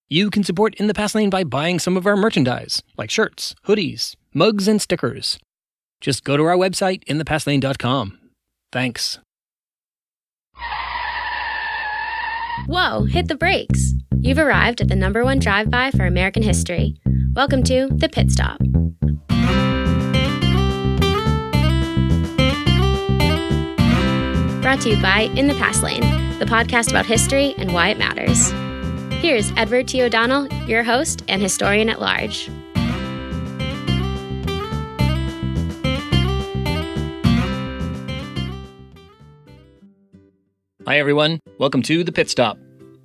You can support In the Past Lane by buying some of our merchandise, like shirts, hoodies, mugs, and stickers. Just go to our website, inthepastlane.com. Thanks. Whoa, hit the brakes. You've arrived at the #1 drive-by for American history. Welcome to The Pit Stop. Brought to you by In the Past Lane, the podcast about history and why it matters. Here's Edward T. O'Donnell, your host and historian at large. Hi everyone, welcome to The Pit Stop,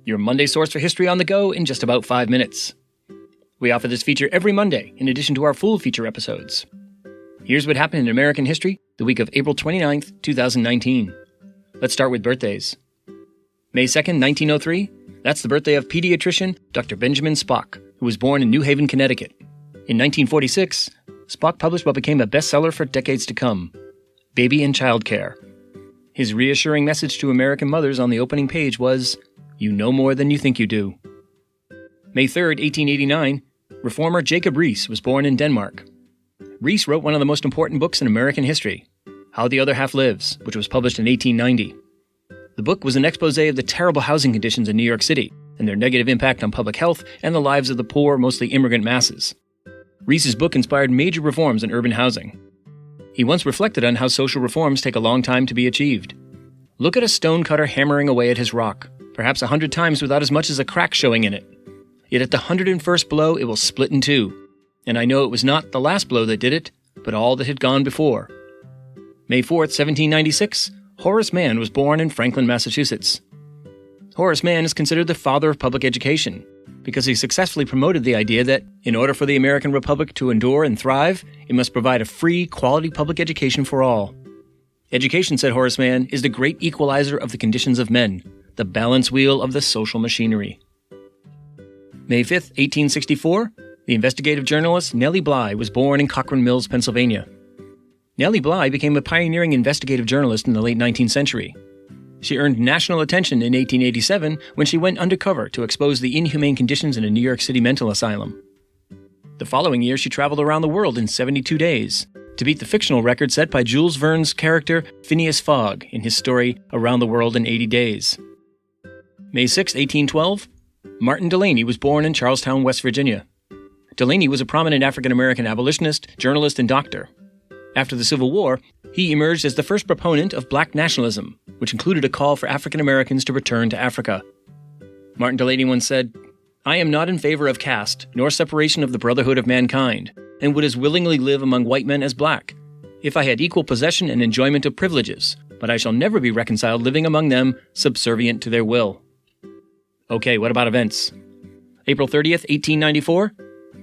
your Monday source for history on the go in just about 5 minutes. We offer this feature every Monday, in addition to our full feature episodes. Here's what happened in American history the week of April 29th, 2019. Let's start with birthdays. May 2nd, 1903, that's the birthday of pediatrician Dr. Benjamin Spock, who was born in New Haven, Connecticut. In 1946, Spock published what became a bestseller for decades to come, Baby and Child Care. His reassuring message to American mothers on the opening page was, "You know more than you think you do." May 3rd, 1889, reformer Jacob Riis was born in Denmark. Riis wrote one of the most important books in American history, How the Other Half Lives, which was published in 1890. The book was an expose of the terrible housing conditions in New York City and their negative impact on public health and the lives of the poor, mostly immigrant masses. Riis's book inspired major reforms in urban housing. He once reflected on how social reforms take a long time to be achieved. Look at a stonecutter hammering away at his rock, perhaps 100 times without as much as a crack showing in it. Yet at the 101st blow, it will split in two. And I know it was not the last blow that did it, but all that had gone before. May 4th, 1796, Horace Mann was born in Franklin, Massachusetts. Horace Mann is considered the father of public education, because he successfully promoted the idea that, in order for the American Republic to endure and thrive, it must provide a free, quality public education for all. Education, said Horace Mann, is the great equalizer of the conditions of men, the balance wheel of the social machinery. May 5th, 1864, the investigative journalist Nellie Bly was born in Cochrane Mills, Pennsylvania. Nellie Bly became a pioneering investigative journalist in the late 19th century. She earned national attention in 1887 when she went undercover to expose the inhumane conditions in a New York City mental asylum. The following year, she traveled around the world in 72 days to beat the fictional record set by Jules Verne's character Phineas Fogg in his story Around the World in 80 Days. May 6, 1812, Martin Delany was born in Charlestown, West Virginia. Delany was a prominent African-American abolitionist, journalist, and doctor. After the Civil War, he emerged as the first proponent of black nationalism, which included a call for African Americans to return to Africa. Martin Delany once said, "I am not in favor of caste, nor separation of the brotherhood of mankind, and would as willingly live among white men as black, if I had equal possession and enjoyment of privileges, but I shall never be reconciled living among them, subservient to their will." Okay, what about events? April 30th, 1894,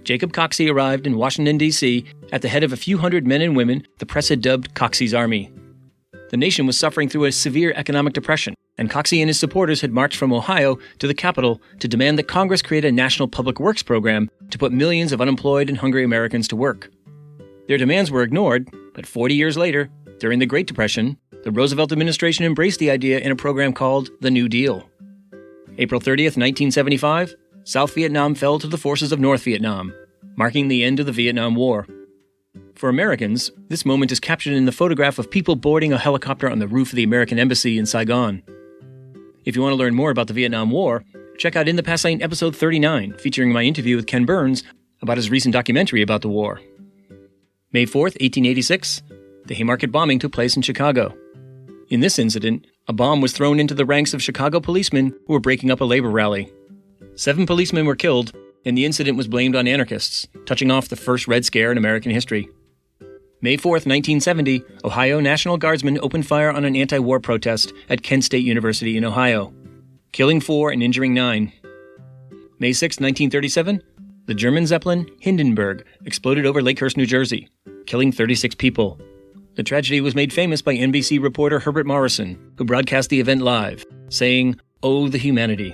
Jacob Coxey arrived in Washington, D.C. at the head of a few hundred men and women the press had dubbed Coxey's Army. The nation was suffering through a severe economic depression, and Coxey and his supporters had marched from Ohio to the Capitol to demand that Congress create a national public works program to put millions of unemployed and hungry Americans to work. Their demands were ignored, but 40 years later, during the Great Depression, the Roosevelt administration embraced the idea in a program called the New Deal. April 30th, 1975, South Vietnam fell to the forces of North Vietnam, marking the end of the Vietnam War. For Americans, this moment is captured in the photograph of people boarding a helicopter on the roof of the American Embassy in Saigon. If you want to learn more about the Vietnam War, check out In the Past Lane episode 39, featuring my interview with Ken Burns about his recent documentary about the war. May 4th, 1886, the Haymarket bombing took place in Chicago. In this incident, a bomb was thrown into the ranks of Chicago policemen who were breaking up a labor rally. 7 policemen were killed, and the incident was blamed on anarchists, touching off the first Red Scare in American history. May 4th, 1970, Ohio National Guardsmen opened fire on an anti-war protest at Kent State University in Ohio, killing 4 and injuring 9. May 6, 1937, the German Zeppelin Hindenburg exploded over Lakehurst, New Jersey, killing 36 people. The tragedy was made famous by NBC reporter Herbert Morrison, who broadcast the event live, saying, "Oh, the humanity."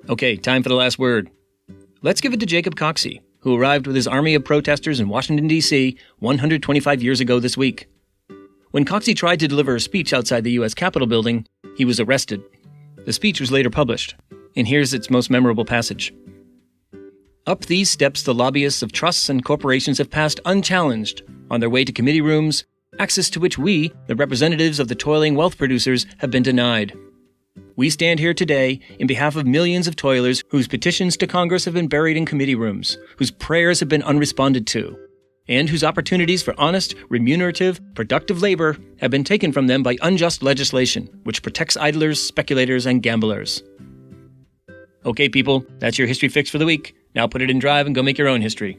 Okay, time for the last word. Let's give it to Jacob Coxey, who arrived with his army of protesters in Washington, D.C. 125 years ago this week. When Coxey tried to deliver a speech outside the U.S. Capitol building, he was arrested. The speech was later published, and here's its most memorable passage. Up these steps the lobbyists of trusts and corporations have passed unchallenged on their way to committee rooms, access to which we, the representatives of the toiling wealth producers, have been denied. We stand here today in behalf of millions of toilers whose petitions to Congress have been buried in committee rooms, whose prayers have been unresponded to, and whose opportunities for honest, remunerative, productive labor have been taken from them by unjust legislation, which protects idlers, speculators, and gamblers. Okay, people, that's your history fix for the week. Now put it in drive and go make your own history.